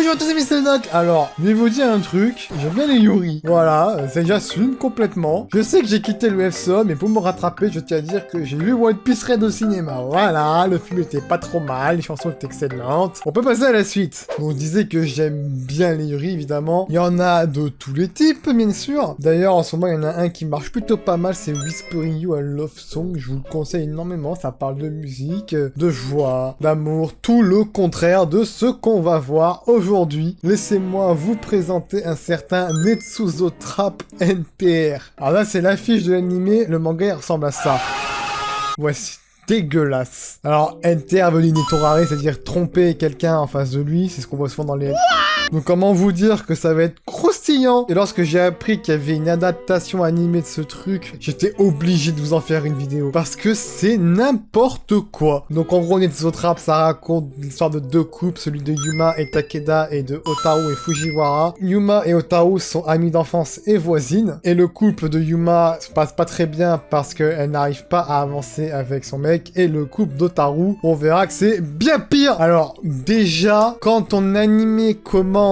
Bonjour à tous, c'est le Doc. Alors, je vais vous dire un truc, j'aime bien les Yuri. Voilà, c'est j'assume complètement. Je sais que j'ai quitté le FSO, mais pour me rattraper, je tiens à dire que j'ai vu One Piece Red au cinéma. Voilà, le film était pas trop mal, les chansons étaient excellentes. On peut passer à la suite. On disait que j'aime bien les Yuri, évidemment. Il y en a de tous les types, bien sûr. D'ailleurs, en ce moment, il y en a un qui marche plutôt pas mal, c'est Whispering You, a Love Song. Je vous le conseille énormément, ça parle de musique, de joie, d'amour, tout le contraire de ce qu'on va voir aujourd'hui. Laissez-moi vous présenter un certain Netsuzo Trap NTR. Alors là, c'est l'affiche de l'animé, le manga il ressemble à ça. Voici. Dégueulasse. Alors, NTR veut dire Netorare, c'est-à-dire tromper quelqu'un en face de lui, c'est ce qu'on voit souvent dans les... Donc comment vous dire que ça va être croustillant. Et lorsque j'ai appris qu'il y avait une adaptation animée de ce truc, j'étais obligé de vous en faire une vidéo. Parce que c'est n'importe quoi. Donc en gros, Netsuzo Trap, ça raconte l'histoire de deux couples, celui de Yuma et Takeda et de Otaru et Fujiwara. Yuma et Otaru sont amies d'enfance et voisines. Et le couple de Yuma se passe pas très bien parce qu'elle n'arrive pas à avancer avec son mec. Et le couple d'Otaru, on verra que c'est bien pire. Alors déjà, quand ton animé commence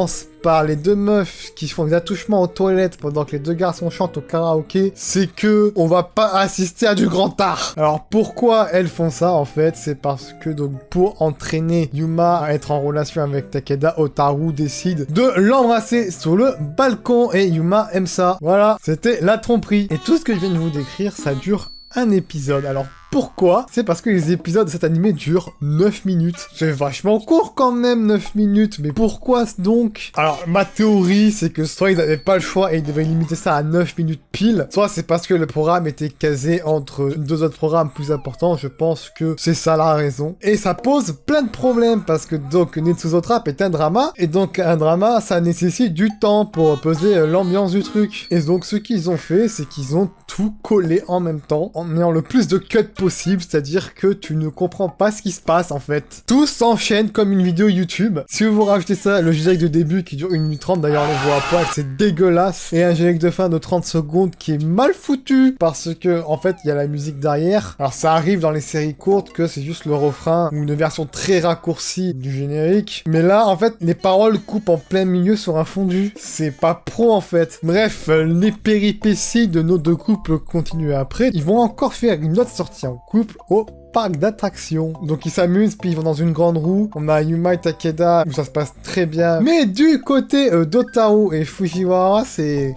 par les deux meufs qui font des attouchements aux toilettes pendant que les deux garçons chantent au karaoké, c'est que on va pas assister à du grand art. Alors pourquoi elles font ça en fait? C'est parce que donc pour entraîner Yuma à être en relation avec Takeda, Otaru décide de l'embrasser sur le balcon et Yuma aime ça. Voilà, c'était la tromperie. Et tout ce que je viens de vous décrire, ça dure un épisode. Alors pourquoi? C'est parce que les épisodes de cet animé durent 9 minutes. C'est vachement court quand même, 9 minutes, mais pourquoi donc? Alors, ma théorie, c'est que soit ils n'avaient pas le choix et ils devaient limiter ça à 9 minutes pile, soit c'est parce que le programme était casé entre deux autres programmes plus importants, je pense que c'est ça la raison. Et ça pose plein de problèmes, parce que donc Netsuzo Trap est un drama, et donc un drama, ça nécessite du temps pour peser l'ambiance du truc. Et donc ce qu'ils ont fait, c'est qu'ils ont tout collé en même temps, en ayant le plus de cuts possible, c'est-à-dire que tu ne comprends pas ce qui se passe en fait. Tout s'enchaîne comme une vidéo YouTube. Si vous rajoutez ça, le générique de début qui dure 1 minute 30, d'ailleurs on le voit à poil, c'est dégueulasse, et un générique de fin de 30 secondes qui est mal foutu, parce que en fait il y a la musique derrière. Alors ça arrive dans les séries courtes que c'est juste le refrain, ou une version très raccourcie du générique, mais là en fait les paroles coupent en plein milieu sur un fondu. C'est pas pro en fait. Bref, les péripéties de nos deux couples continuent après. Ils vont encore faire une autre sortie en couple au parc d'attractions. Donc ils s'amusent, puis ils vont dans une grande roue. On a Yuma et Takeda, où ça se passe très bien. Mais du côté d'Otaru et Fujiwara, c'est...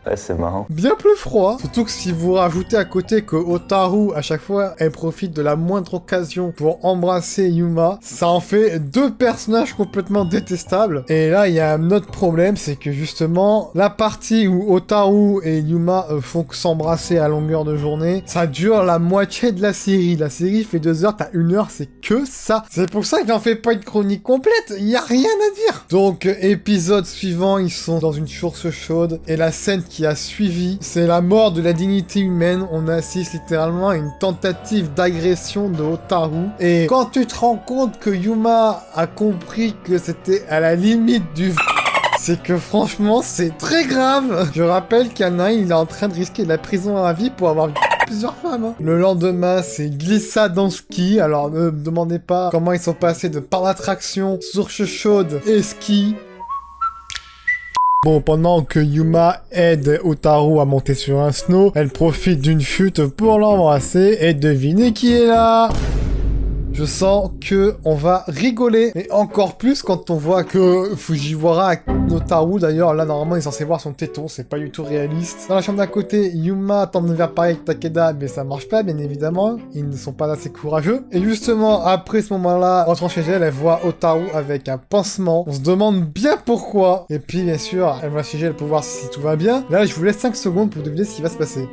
Ouais, c'est marrant. bien plus froid. Surtout que si vous rajoutez à côté que Otaru, à chaque fois, elle profite de la moindre occasion pour embrasser Yuma, ça en fait deux personnages complètement détestables. Et là, il y a un autre problème, c'est que justement, la partie où Otaru et Yuma font que s'embrasser à longueur de journée, ça dure la moitié de la série. La série fait 2 heures, t'as 1 heure, c'est que ça. C'est pour ça que j'en fais pas une chronique complète, il y a rien à dire. Donc, épisode suivant, ils sont dans une source chaude, et la scène qui a suivi, c'est la mort de la dignité humaine. On assiste littéralement à une tentative d'agression de Otaru. Et quand tu te rends compte que Yuma a compris que c'était à la limite du... c'est que franchement, c'est très grave. Je rappelle qu'il y en a un, il est en train de risquer la prison à vie pour avoir plusieurs femmes. Hein. Le lendemain, c'est glissade en ski. Alors ne me demandez pas comment ils sont passés de par l'attraction, source chaude et ski. Bon, pendant que Yuma aide Otaru à monter sur un snow, elle profite d'une chute pour l'embrasser et devinez qui est là? Je sens que on va rigoler, et encore plus quand on voit que Fujiwara, Otaru d'ailleurs, là normalement il est censé voir son téton, c'est pas du tout réaliste. Dans la chambre d'à côté, Yuma tente de faire pareil avec Takeda, mais ça marche pas bien évidemment, ils ne sont pas assez courageux. Et justement, après ce moment-là, rentrant chez elle, elle voit Otaru avec un pansement, on se demande bien pourquoi, et puis bien sûr, elle va chez elle pour voir si tout va bien. Là, je vous laisse 5 secondes pour deviner ce qui va se passer.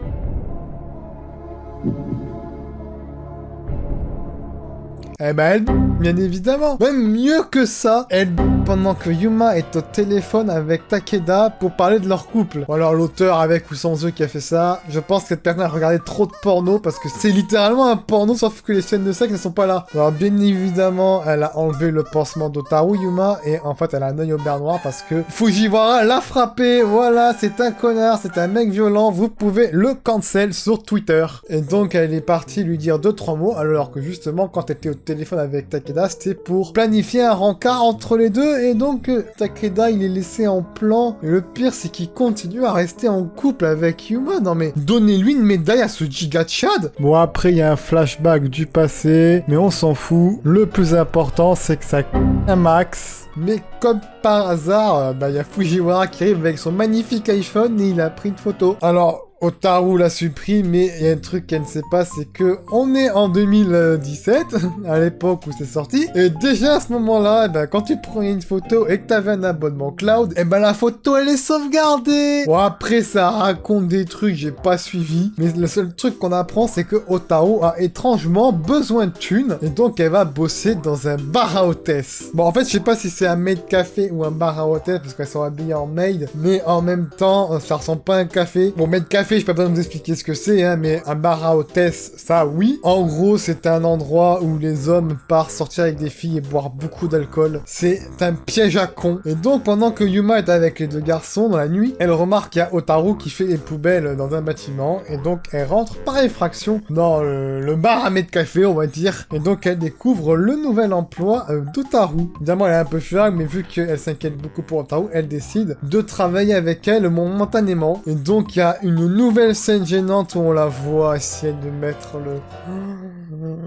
Eh ben elle, bien évidemment. Même mieux que ça, elle, pendant que Yuma est au téléphone avec Takeda pour parler de leur couple. Ou alors l'auteur avec ou sans eux qui a fait ça. Je pense que cette personne a regardé trop de porno parce que c'est littéralement un porno sauf que les scènes de sexe ne sont pas là. Alors bien évidemment, elle a enlevé le pansement d'Otaru Yuma et en fait elle a un œil au beurre noir parce que Fujiwara l'a frappé. Voilà, c'est un connard, c'est un mec violent, vous pouvez le cancel sur Twitter. Et donc elle est partie lui dire 2-3 mots alors que justement quand elle était au téléphone avec Takeda, c'était pour planifier un rencard entre les deux, et donc Takeda il est laissé en plan, et le pire c'est qu'il continue à rester en couple avec Yuma. Non mais donnez-lui une médaille à ce giga Chad. Bon après il y a un flashback du passé, mais on s'en fout, le plus important c'est que ça un max. Mais comme par hasard, il y a Fujiwara qui arrive avec son magnifique iPhone et il a pris une photo. Alors, Otaru l'a supprimé, mais il y a un truc qu'elle ne sait pas, c'est que on est en 2017, à l'époque où c'est sorti, et déjà à ce moment-là, quand tu prenais une photo et que t'avais un abonnement cloud, la photo elle est sauvegardée. Bon après ça raconte des trucs, j'ai pas suivi, mais le seul truc qu'on apprend c'est que Otaru a étrangement besoin de thunes, et donc elle va bosser dans un bar à hôtesse. Bon en fait je sais pas si c'est un maid café ou un bar à hôtesse, parce qu'elles sont habillées en maid, mais en même temps ça ressemble pas à un café. Bon maid café, j'ai pas besoin de vous expliquer ce que c'est, hein, mais un bar à hôtesse, ça oui. En gros, c'est un endroit où les hommes partent sortir avec des filles et boire beaucoup d'alcool. C'est un piège à con. Et donc, pendant que Yuma est avec les deux garçons dans la nuit, elle remarque qu'il y a Otaru qui fait les poubelles dans un bâtiment, et donc elle rentre par effraction dans le bar à de café, on va dire. Et donc, elle découvre le nouvel emploi d'Otaru. Évidemment, elle est un peu furax, mais vu qu'elle s'inquiète beaucoup pour Otaru, elle décide de travailler avec elle momentanément. Et donc, il y a une nouvelle scène gênante où on la voit essayer de mettre le...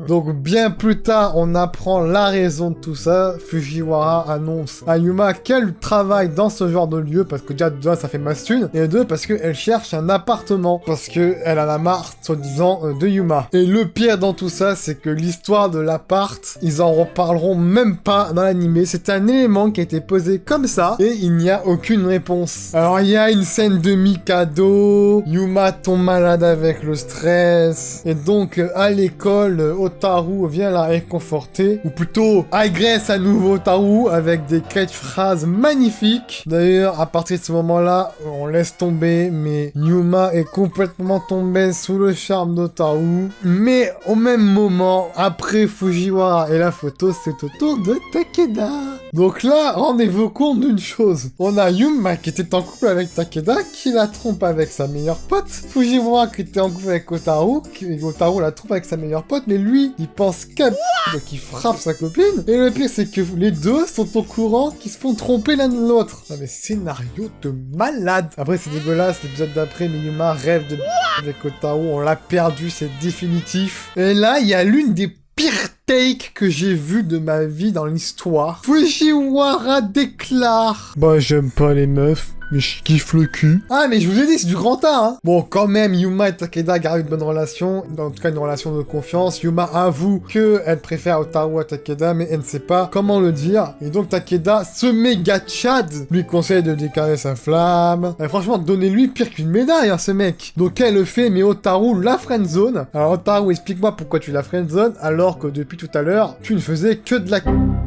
Donc bien plus tard, on apprend la raison de tout ça. Fujiwara annonce à Yuma qu'elle travaille dans ce genre de lieu parce que déjà, de un, ça fait masse thune, et deux, parce qu'elle cherche un appartement parce qu'elle en a marre, soi-disant, de Yuma. Et le pire dans tout ça, c'est que l'histoire de l'appart, ils en reparleront même pas dans l'animé. C'est un élément qui a été posé comme ça et il n'y a aucune réponse. Alors il y a une scène de Mikado, Yuma tombe malade avec le stress, et donc à l'école, Otaru vient la réconforter, ou plutôt agresse à nouveau Otaru avec des catchphrases magnifiques. D'ailleurs, à partir de ce moment-là, on laisse tomber, mais Yuma est complètement tombée sous le charme d'Otaru. Mais au même moment, après Fujiwara et la photo, c'est au tour de Takeda. Donc là, rendez-vous compte d'une chose. On a Yuma qui était en couple avec Takeda, qui la trompe avec sa meilleure pote. Fujiwara qui était en couple avec Otaru, Otaru la trompe avec sa meilleure pote, mais lui, il pense qu'à donc il frappe sa copine. Et le pire, c'est que les deux sont au courant qu'ils se font tromper l'un de l'autre. Non mais scénario de malade. Après, c'est dégueulasse, l'épisode d'après, mais Yuma rêve de avec Otaru, on l'a perdu, c'est définitif. Et là, il y a l'une des pires takes que j'ai vu de ma vie dans l'histoire. Fujiwara déclare: bah, j'aime pas les meufs, mais je kiffe le cul. Ah, mais je vous ai dit, c'est du grand art, hein. Bon, quand même, Yuma et Takeda gardent une bonne relation, en tout cas une relation de confiance. Yuma avoue qu'elle préfère Otaru à Takeda, mais elle ne sait pas comment le dire. Et donc Takeda, ce méga Chad, lui conseille de déclarer sa flamme. Et franchement, donnez-lui pire qu'une médaille, hein, ce mec. Donc elle le fait, mais Otaru la friendzone. Alors Otaru, explique-moi pourquoi tu la friendzone, alors que depuis tout à l'heure, tu ne faisais que de la...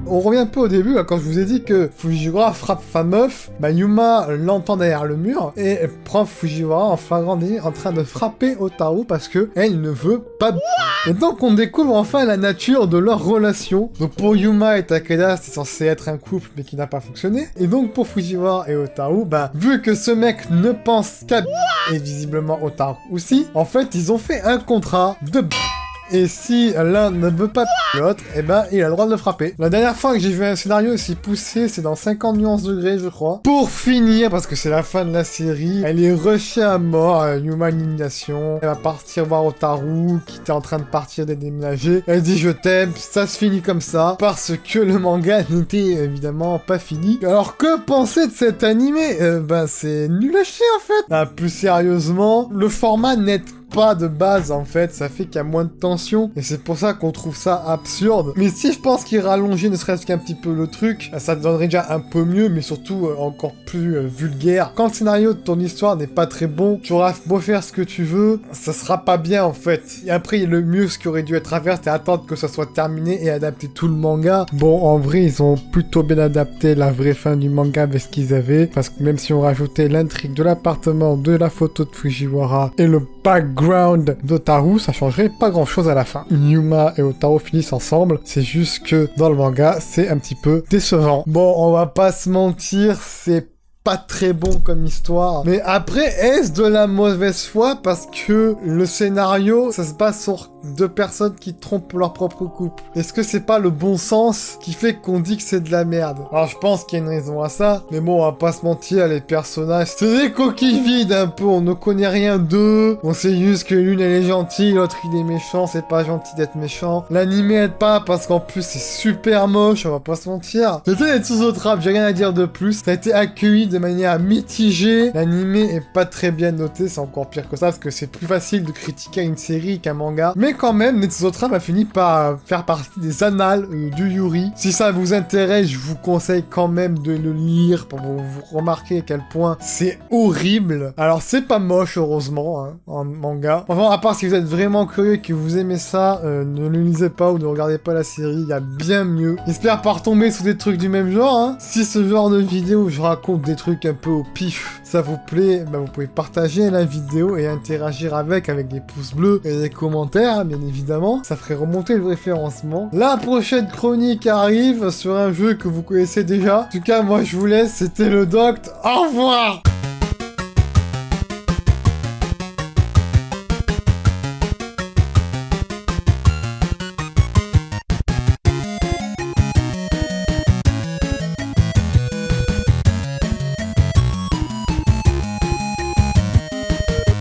On revient un peu au début, là, quand je vous ai dit que Fujiwara frappe sa meuf, bah Yuma l'entend derrière le mur et prend Fujiwara en flagrant délit en train de frapper Otaru parce que elle ne veut pas. Et donc on découvre enfin la nature de leur relation. Donc pour Yuma et Takeda, c'est censé être un couple mais qui n'a pas fonctionné. Et donc pour Fujiwara et Otaru, bah vu que ce mec ne pense qu'à et visiblement Otaru aussi, en fait ils ont fait un contrat de et si l'un ne veut pas l'autre, eh ben, il a le droit de le frapper. La dernière fois que j'ai vu un scénario aussi poussé, c'est dans 50 nuances degrés, je crois. Pour finir, parce que c'est la fin de la série, elle est rushée à mort, Yuma Indignation. Elle va partir voir Otaru, qui était en train de partir des déménager. Elle dit je t'aime, ça se finit comme ça, parce que le manga n'était évidemment pas fini. Alors que penser de cet animé? Ben, c'est nul à chier en fait. Ah, plus sérieusement, le format n'aide pas de base en fait, ça fait qu'il y a moins de tension et c'est pour ça qu'on trouve ça absurde. Mais si je pense qu'il rallongeait ne serait-ce qu'un petit peu le truc, ça donnerait déjà un peu mieux, mais surtout encore plus vulgaire. Quand le scénario de ton histoire n'est pas très bon, tu auras beau faire ce que tu veux, ça sera pas bien en fait. Et après le mieux ce qui aurait dû être à faire, c'est attendre que ça soit terminé et adapter tout le manga. Bon, en vrai ils ont plutôt bien adapté la vraie fin du manga avec ce qu'ils avaient, parce que même si on rajoutait l'intrigue de l'appartement, de la photo de Fujiwara et le background d'Otaru, ça changerait pas grand chose à la fin. Yuma et Otaru finissent ensemble, c'est juste que dans le manga, c'est un petit peu décevant. Bon, on va pas se mentir, c'est pas très bon comme histoire. Mais après, est-ce de la mauvaise foi parce que le scénario, ça se base sur deux personnes qui trompent leur propre couple? Est-ce que c'est pas le bon sens qui fait qu'on dit que c'est de la merde? Alors je pense qu'il y a une raison à ça, mais bon, on va pas se mentir, les personnages, c'est des coquilles vides un peu, on ne connaît rien d'eux, on sait juste que l'une elle est gentille, l'autre il est méchant, c'est pas gentil d'être méchant. L'animé aide pas parce qu'en plus c'est super moche, on va pas se mentir. C'était les Tsuzotrap, j'ai rien à dire de plus, ça a été accueilli de manière mitigée, l'animé est pas très bien noté, c'est encore pire que ça, parce que c'est plus facile de critiquer une série qu'un manga, mais quand même, Netsuzotrap a fini par faire partie des annales du Yuri. Si ça vous intéresse, je vous conseille quand même de le lire pour vous remarquer à quel point c'est horrible. Alors, c'est pas moche, heureusement, hein, en manga. Enfin, à part si vous êtes vraiment curieux et que vous aimez ça, ne le lisez pas ou ne regardez pas la série, il y a bien mieux. J'espère pas retomber sous des trucs du même genre, hein. Si ce genre de vidéo où je raconte des trucs un peu au pif, ça vous plaît, bah vous pouvez partager la vidéo et interagir avec des pouces bleus et des commentaires, bien évidemment. Ça ferait remonter le référencement. La prochaine chronique arrive sur un jeu que vous connaissez déjà. En tout cas, moi je vous laisse, c'était le Doct. Au revoir!